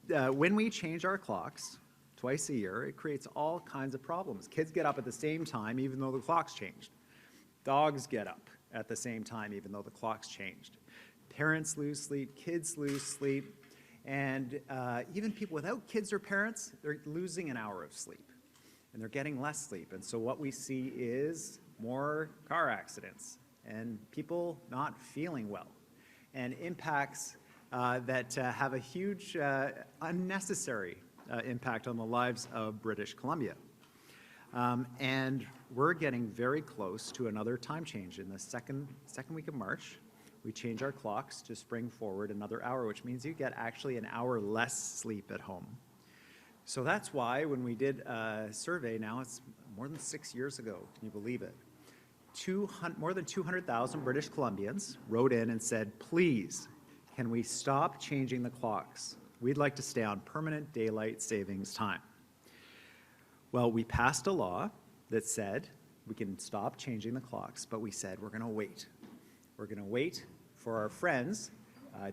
when we change our clocks twice a year, it creates all kinds of problems. Kids get up at the same time even though the clock's changed. Dogs get up at the same time even though the clock's changed. Parents lose sleep, kids lose sleep, and even people without kids or parents, they're losing an hour of sleep, and they're getting less sleep. And so what we see is more car accidents and people not feeling well, and impacts that have a huge unnecessary impact on the lives of British Columbia. And we're getting very close to another time change. In the second week of March, we change our clocks to spring forward another hour, which means you get actually an hour less sleep at home. So that's why when we did a survey, now it's more than 6 years ago, can you believe it? More than 200,000 British Columbians wrote in and said, please, can we stop changing the clocks? We'd like to stay on permanent daylight savings time. Well, we passed a law that said we can stop changing the clocks, but we said we're going to wait. We're going to wait for our friends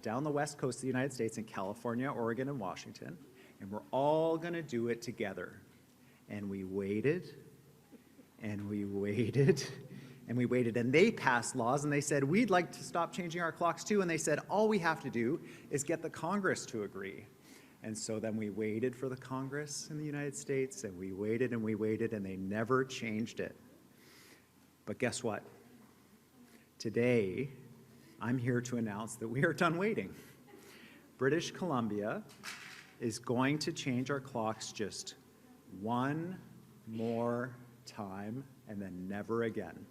down the west coast of the United States in California, Oregon, and Washington, and we're all going to do it together. And we waited, and we waited, and we waited, and they passed laws, and they said, we'd like to stop changing our clocks too, and they said, all we have to do is get the Congress to agree. And so then we waited for the Congress in the United States, and we waited, and they never changed it. But guess what? Today, I'm here to announce that we are done waiting. British Columbia is going to change our clocks just one more time, and then never again.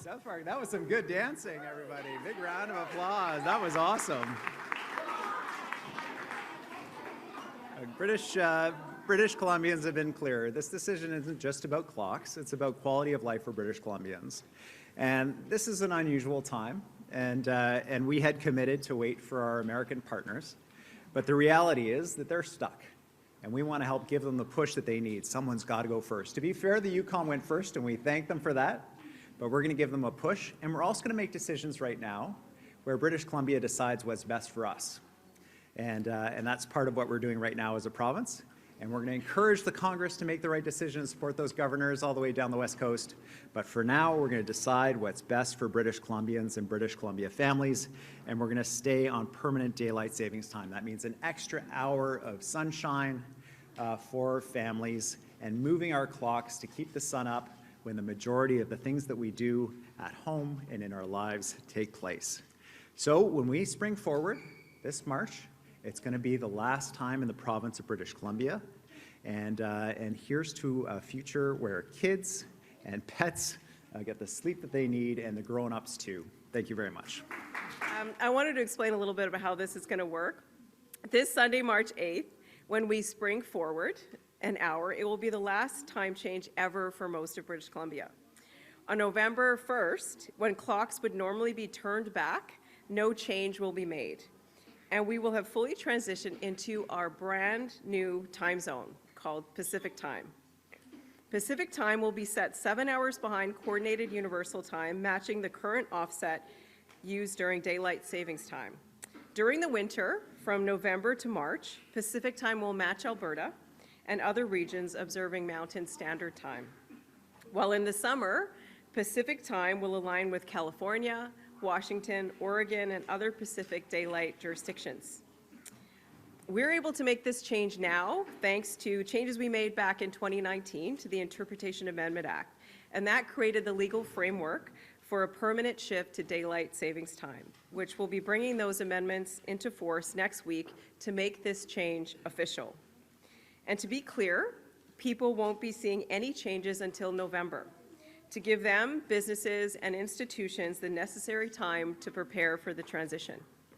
South Park, that was some good dancing, everybody. Big round of applause. That was awesome. British Columbians have been clear. This decision isn't just about clocks. It's about quality of life for British Columbians. And this is an unusual time, and we had committed to wait for our American partners. But the reality is that they're stuck, and we want to help give them the push that they need. Someone's got to go first. To be fair, the Yukon went first, and we thank them for that. But we're going to give them a push, and we're also going to make decisions right now where British Columbia decides what's best for us. And that's part of what we're doing right now as a province. And we're going to encourage the Congress to make the right decision and support those governors all the way down the West Coast. But for now, we're going to decide what's best for British Columbians and British Columbia families, and we're going to stay on permanent daylight savings time. That means an extra hour of sunshine for families, and moving our clocks to keep the sun up when the majority of the things that we do at home and in our lives take place. So when we spring forward this March, it's going to be the last time in the province of British Columbia, and here's to a future where kids and pets get the sleep that they need, and the grown-ups too. Thank you very much. I wanted to explain a little bit about how this is going to work. This Sunday, March 8th, when we spring forward an hour, it will be the last time change ever for most of British Columbia. On November 1st, when clocks would normally be turned back, no change will be made. And we will have fully transitioned into our brand new time zone called Pacific Time. Pacific Time will be set 7 hours behind Coordinated Universal Time, matching the current offset used during Daylight Savings Time. During the winter, from November to March, Pacific Time will match Alberta and other regions observing Mountain Standard Time. While in the summer, Pacific Time will align with California, Washington, Oregon, and other Pacific Daylight jurisdictions. We're able to make this change now thanks to changes we made back in 2019 to the Interpretation Amendment Act, and that created the legal framework for a permanent shift to Daylight Savings Time, which will be bringing those amendments into force next week to make this change official. And to be clear, people won't be seeing any changes until November, to give them, businesses, and institutions the necessary time to prepare for the transition.